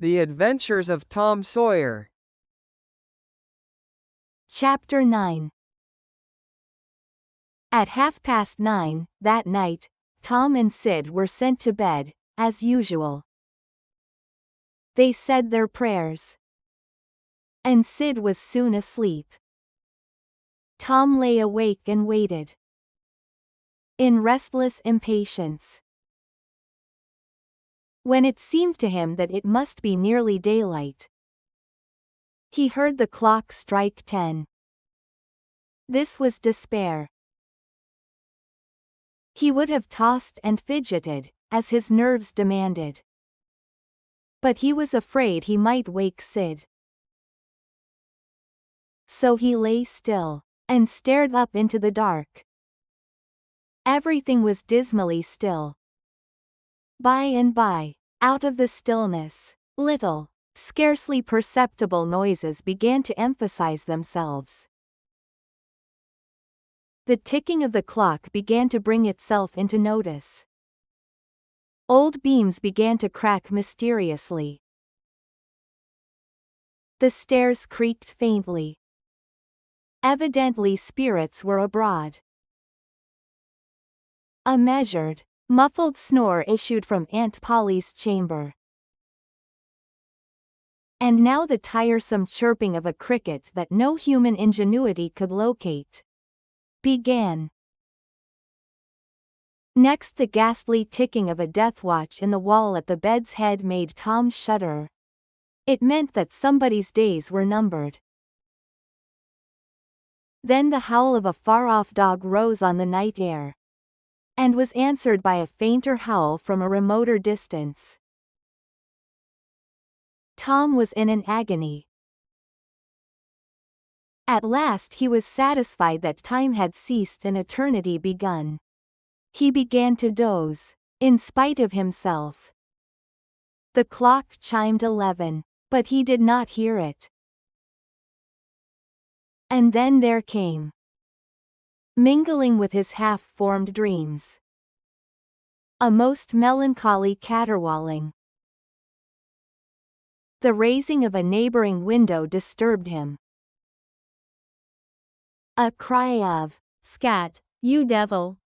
The Adventures of Tom Sawyer. Chapter 9. At 9:30 that night, Tom and Sid were sent to bed, as usual. They said their prayers, and Sid was soon asleep. Tom lay awake and waited, in restless impatience. When it seemed to him that it must be nearly daylight, he heard the clock strike 10. This was despair. He would have tossed and fidgeted, as his nerves demanded. But he was afraid he might wake Sid. So he lay still, and stared up into the dark. Everything was dismally still. By and by, out of the stillness, little, scarcely perceptible noises began to emphasize themselves. The ticking of the clock began to bring itself into notice. Old beams began to crack mysteriously. The stairs creaked faintly. Evidently spirits were abroad. A measured, muffled snore issued from Aunt Polly's chamber. And now the tiresome chirping of a cricket that no human ingenuity could locate began. Next the ghastly ticking of a death watch in the wall at the bed's head made Tom shudder. It meant that somebody's days were numbered. Then the howl of a far-off dog rose on the night air, and was answered by a fainter howl from a remoter distance. Tom was in an agony. At last he was satisfied that time had ceased and eternity begun. He began to doze, in spite of himself. The clock chimed 11, but he did not hear it. And then there came, mingling with his half-formed dreams, a most melancholy caterwauling. The raising of a neighboring window disturbed him. A cry of, "Scat, you devil!"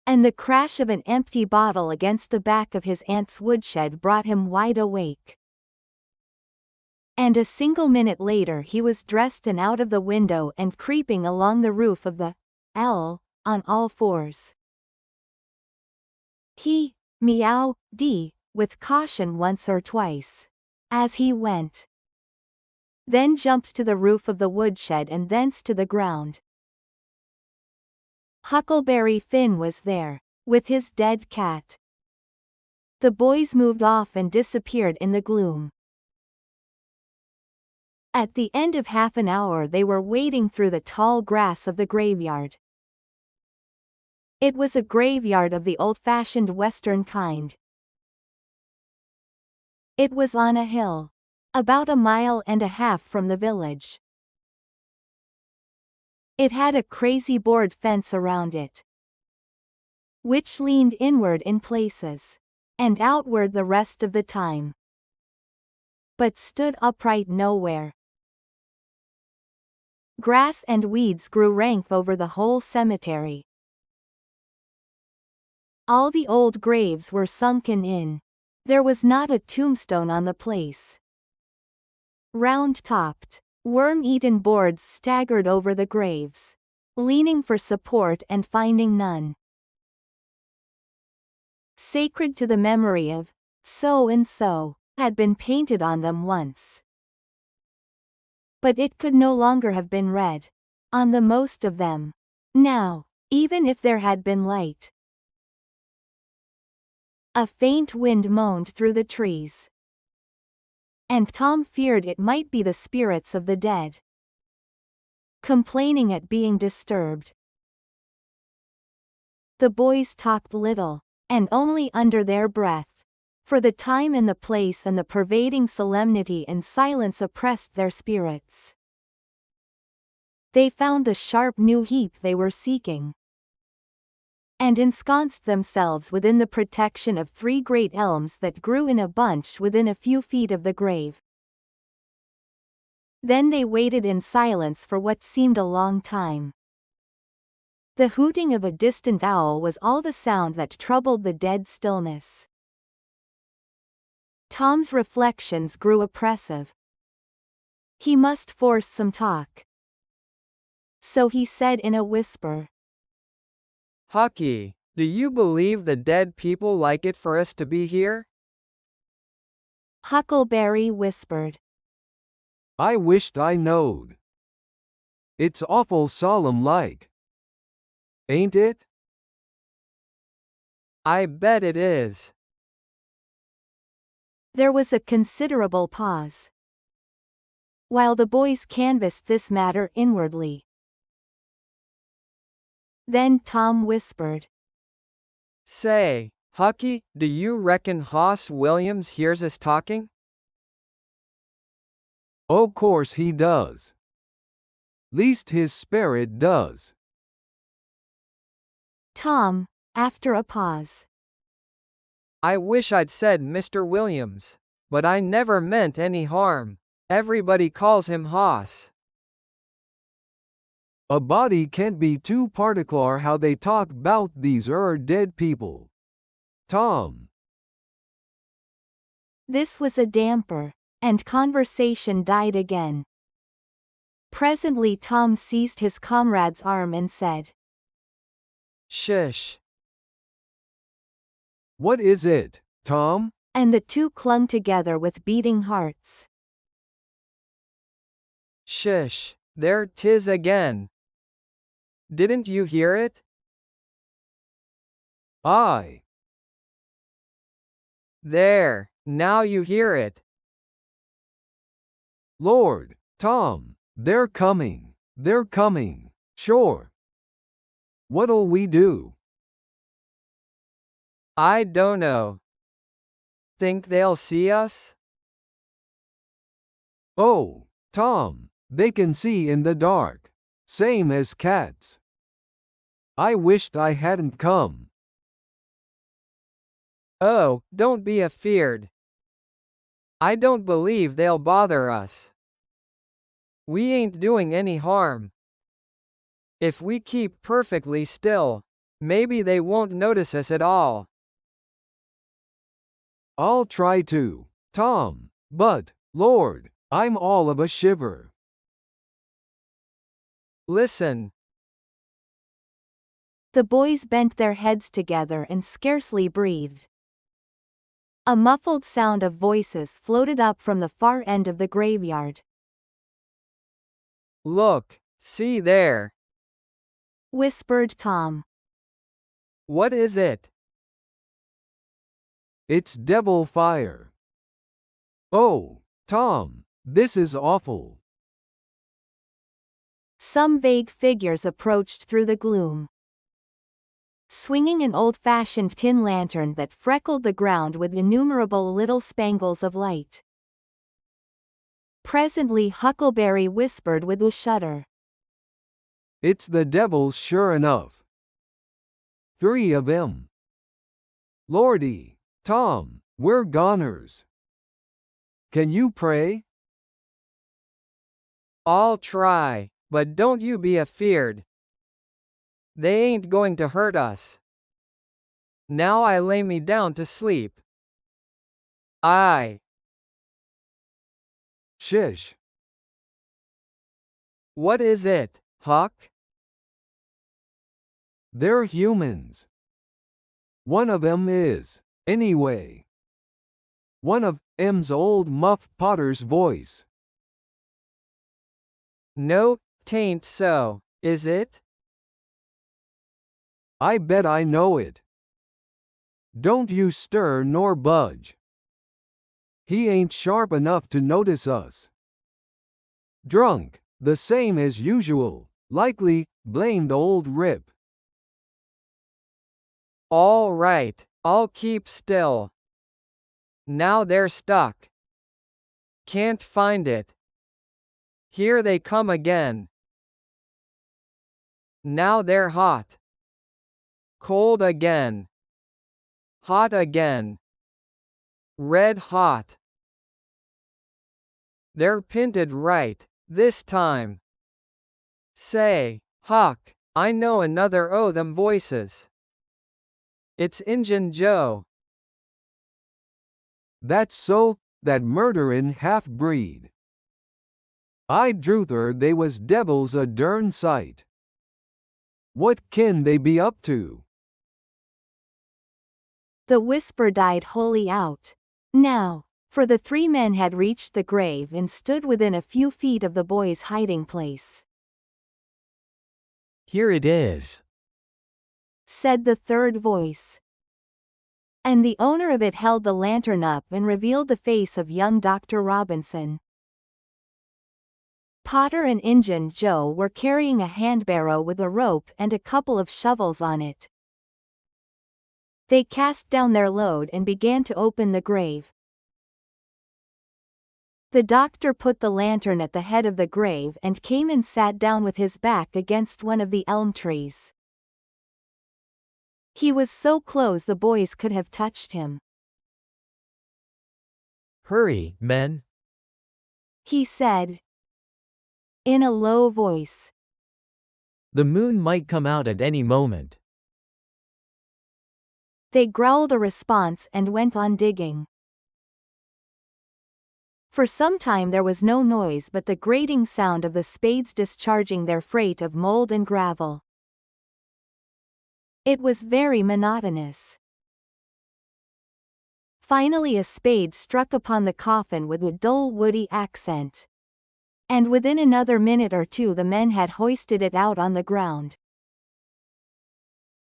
and the crash of an empty bottle against the back of his aunt's woodshed brought him wide awake. And a single minute later he was dressed and out of the window and creeping along the roof of the L on all fours. He meowed with caution once or twice as he went, then jumped to the roof of the woodshed and thence to the ground. Huckleberry Finn was there, with his dead cat. The boys moved off and disappeared in the gloom. At the end of half an hour they were wading through the tall grass of the graveyard. It was a graveyard of the old-fashioned Western kind. It was on a hill, about 1.5 miles from the village. It had a crazy board fence around it, which leaned inward in places, and outward the rest of the time, but stood upright nowhere. Grass and weeds grew rank over the whole cemetery. All the old graves were sunken in. There was not a tombstone on the place. Round-topped, worm-eaten boards staggered over the graves, leaning for support and finding none. Sacred to the memory of so-and-so had been painted on them once. But it could no longer have been read on the most of them now, even if there had been light. A faint wind moaned through the trees, and Tom feared it might be the spirits of the dead, complaining at being disturbed. The boys talked little, and only under their breath, for the time and the place and the pervading solemnity and silence oppressed their spirits. They found the sharp new heap they were seeking. and ensconced themselves within the protection of 3 great elms that grew in a bunch within a few feet of the grave. Then they waited in silence for what seemed a long time. The hooting of a distant owl was all the sound that troubled the dead stillness. Tom's reflections grew oppressive. He must force some talk. So he said in a whisper, Hucky, do you believe the dead people like it for us to be here? Huckleberry whispered, I wished I knowed. It's awful solemn like. Ain't it? I bet it is. There was a considerable pause, while the boys canvassed this matter inwardly. Then Tom whispered, Say, Hucky, do you reckon Hoss Williams hears us talking? O' course he does. Least his spirit does. Tom, after a pause. I wish I'd said Mr. Williams, but I never meant any harm. Everybody calls him Hoss. A body can't be too particular how they talk 'bout these dead people. Tom. This was a damper, and conversation died again. Presently Tom seized his comrade's arm and said, Shush. What is it, Tom? And the two clung together with beating hearts. Shush, there 'tis again. Didn't you hear it? Aye. There, now you hear it. Lord, Tom, they're coming, sure. What'll we do? I don't know. Think they'll see us? Oh, Tom, they can see in the dark. Same as cats. I wished I hadn't come. Oh, don't be afeard. I don't believe they'll bother us. We ain't doing any harm. If we keep perfectly still, maybe they won't notice us at all. I'll try to, Tom, but, Lord, I'm all of a shiver. Listen. The boys bent their heads together and scarcely breathed. A muffled sound of voices floated up from the far end of the graveyard. Look, see there. Whispered Tom. What is it? It's devil fire. Oh, Tom, this is awful. Some vague figures approached through the gloom, swinging an old-fashioned tin lantern that freckled the ground with innumerable little spangles of light. Presently Huckleberry whispered with a shudder, It's the devil sure enough. 3 of 'em. Lordy, Tom, we're goners. Can you pray? I'll try, but don't you be afeard. They ain't going to hurt us. Now I lay me down to sleep. Aye. Shish. What is it, Huck? They're humans. One of 'em is, anyway. One of 'em's old Muff Potter's voice. No, 'tain't so, is it? I bet I know it. Don't you stir nor budge. He ain't sharp enough to notice us. Drunk, the same as usual, likely, blamed old Rip. All right, I'll keep still. Now they're stuck. Can't find it. Here they come again. Now they're hot. Cold again. Hot again. Red hot. They're pinted right, this time. Say, Huck, I know another o' them voices. It's Injun Joe. That's so, that murderin' half-breed. I druther they was devils a dern sight. What kin they be up to? The whisper died wholly out. Now, for the three men had reached the grave and stood within a few feet of the boy's hiding place. Here it is, said the third voice. And the owner of it held the lantern up and revealed the face of young Dr. Robinson. Potter and Injun Joe were carrying a handbarrow with a rope and a couple of shovels on it. They cast down their load and began to open the grave. The doctor put the lantern at the head of the grave and came and sat down with his back against one of the elm trees. He was so close the boys could have touched him. hurry, men. He said, in a low voice. The moon might come out at any moment. They growled a response and went on digging. For some time there was no noise but the grating sound of the spades discharging their freight of mold and gravel. It was very monotonous. Finally a spade struck upon the coffin with a dull woody accent. And within another minute or two the men had hoisted it out on the ground.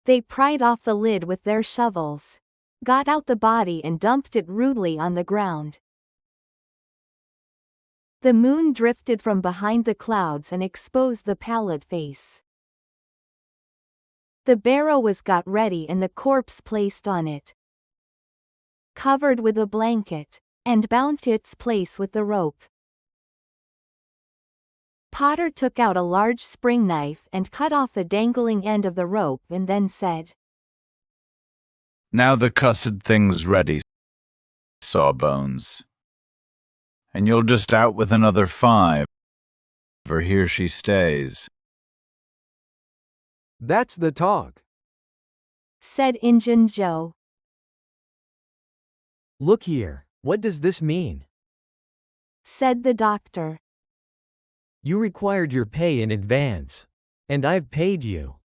They pried off the lid with their shovels, got out the body and dumped it rudely on the ground. The moon drifted from behind the clouds and exposed the pallid face. The barrow was got ready and the corpse placed on it, covered with a blanket, and bound to its place with the rope. Potter took out a large spring knife and cut off the dangling end of the rope and then said, Now the cussed thing's ready, Sawbones. And you'll just out with another 5, for here she stays. That's the talk, said Injun Joe. Look here, what does this mean? Said the doctor. You required your pay in advance. And I've paid you.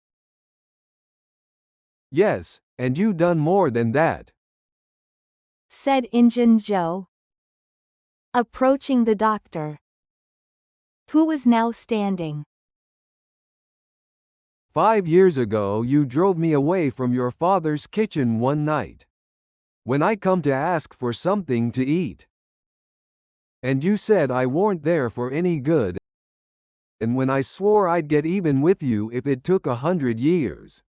yes, and you done more than that. Said Injun Joe, approaching the doctor, who was now standing. 5 years ago you drove me away from your father's kitchen one night, when I come to ask for something to eat. And you said I weren't there for any good, and when I swore I'd get even with you if it took 100 years.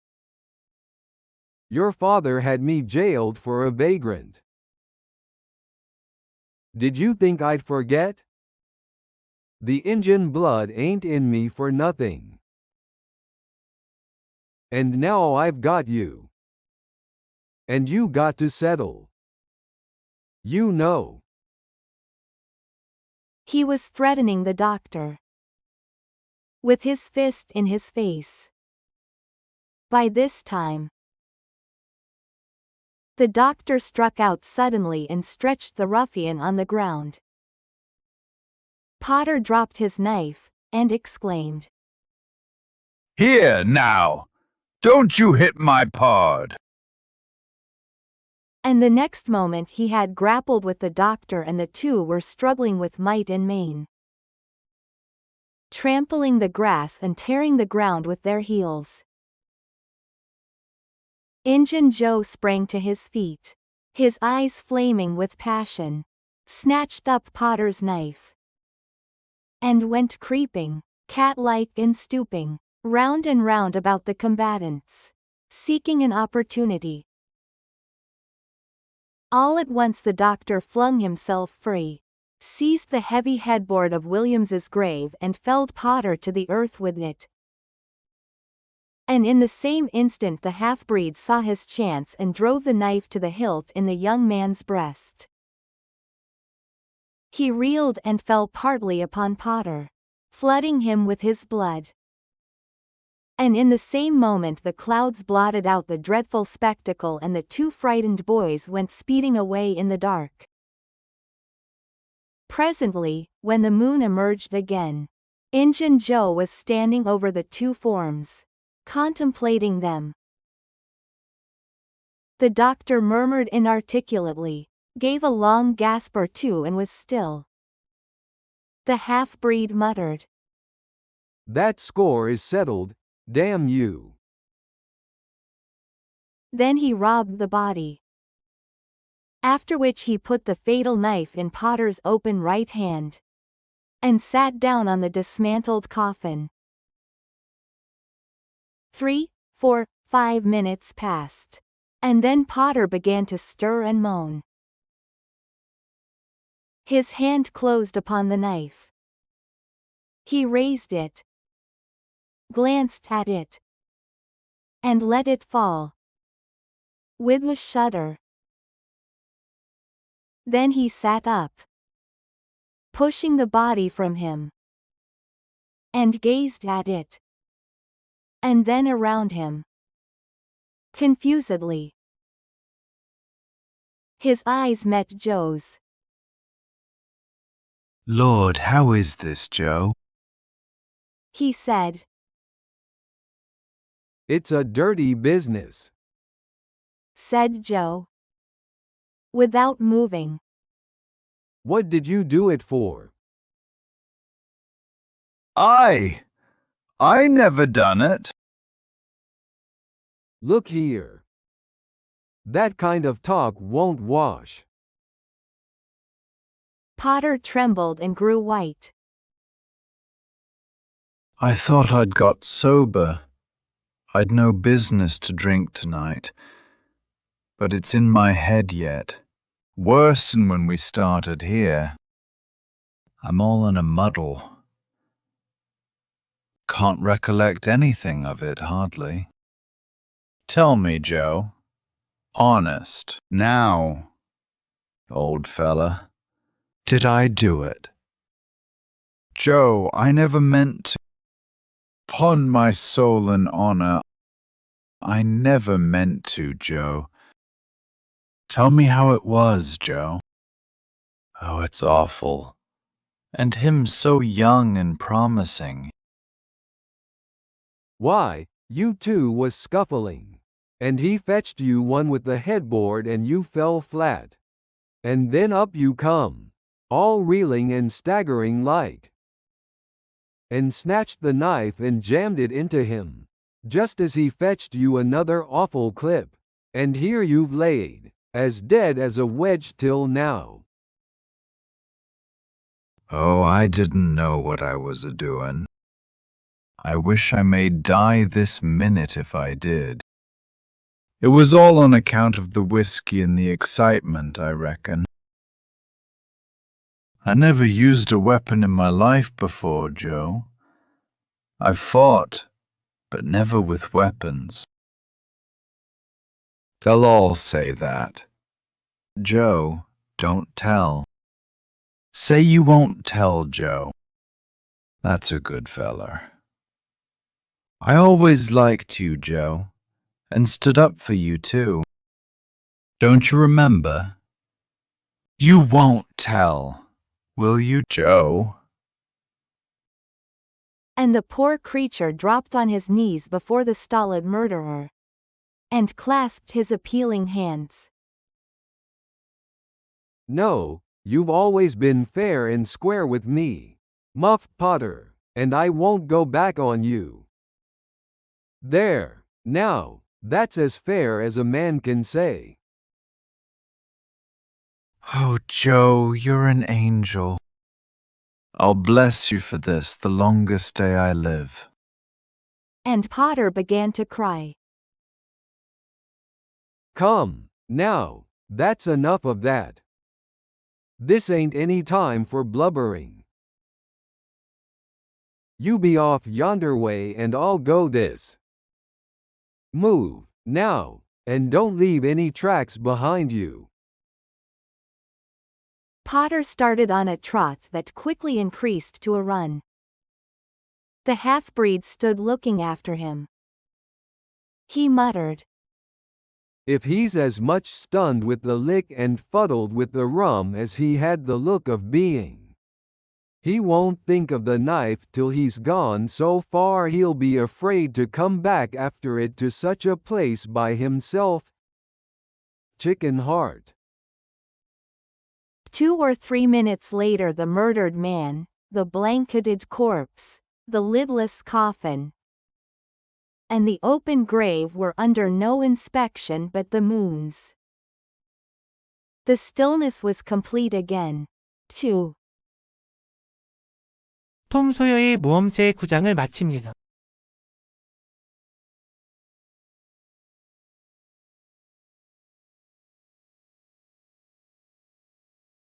Your father had me jailed for a vagrant. Did you think I'd forget? The Injun blood ain't in me for nothing. And now I've got you. And you got to settle. You know. He was threatening the doctor, with his fist in his face. By this time, the doctor struck out suddenly and stretched the ruffian on the ground. Potter dropped his knife, and exclaimed, Here, now! Don't you hit my pod! And the next moment he had grappled with the doctor and the two were struggling with might and main, trampling the grass and tearing the ground with their heels. Injun Joe sprang to his feet, his eyes flaming with passion, snatched up Potter's knife, and went creeping, cat-like and stooping, round and round about the combatants, seeking an opportunity. All at once the doctor flung himself free, seized the heavy headboard of Williams's grave and felled Potter to the earth with it. And in the same instant the half-breed saw his chance and drove the knife to the hilt in the young man's breast. He reeled and fell partly upon Potter, flooding him with his blood. And in the same moment the clouds blotted out the dreadful spectacle and the two frightened boys went speeding away in the dark. Presently, when the moon emerged again, Injun Joe was standing over the two forms, contemplating them. The doctor murmured inarticulately, gave a long gasp or two and was still. The half-breed muttered, That score is settled, damn you. Then he robbed the body. After which he put the fatal knife in Potter's open right hand, and sat down on the dismantled coffin. 3, 4, 5 minutes passed. And then Potter began to stir and moan. His hand closed upon the knife. He raised it, glanced at it, and let it fall, with a shudder. Then he sat up, pushing the body from him, and gazed at it, and then around him, confusedly. His eyes met Joe's. Lord, how is this, Joe? He said, It's a dirty business. said Joe, without moving. What did you do it for? I never done it. Look here. That kind of talk won't wash. Potter trembled and grew white. I thought I'd got sober. I'd no business to drink tonight. But it's in my head yet. Worse than when we started here. I'm all in a muddle. Can't recollect anything of it, hardly. Tell me, Joe. Honest, now, old fella. Did I do it? Joe, I never meant to. 'Pon my soul and honor, I never meant to, Joe. Tell me how it was, Joe. Oh, it's awful. And him so young and promising. Why, you two was scuffling. And he fetched you one with the headboard and you fell flat. And then up you come, all reeling and staggering like. And snatched the knife and jammed it into him, just as he fetched you another awful clip. And here you've laid, as dead as a wedge till now. Oh, I didn't know what I was a-doin'. I wish I may die this minute if I did. It was all on account of the whiskey and the excitement, I reckon. I never used a weapon in my life before, Joe. I've fought, but never with weapons. They'll all say that. Joe, don't tell. Say you won't tell, Joe. That's a good feller. I always liked you, Joe, and stood up for you too. Don't you remember? You won't tell, will you, Joe? And the poor creature dropped on his knees before the stolid murderer, and clasped his appealing hands. No, you've always been fair and square with me, Muff Potter, and I won't go back on you. There, now, that's as fair as a man can say. Oh, Joe, you're an angel. I'll bless you for this the longest day I live. And Potter began to cry. Come, now, that's enough of that. This ain't any time for blubbering. You be off yonder way and I'll go this. Move, now, and don't leave any tracks behind you. Potter started on a trot that quickly increased to a run. The half-breed stood looking after him. He muttered, If he's as much stunned with the lick and fuddled with the rum as he had the look of being, he won't think of the knife till he's gone so far he'll be afraid to come back after it to such a place by himself. Chicken heart. 2 or 3 minutes later, the murdered man, the blanketed corpse, the lidless coffin, and the open grave were under no inspection but the moon's. The stillness was complete again. 2. 톰 소여의 모험제 9장을 마칩니다.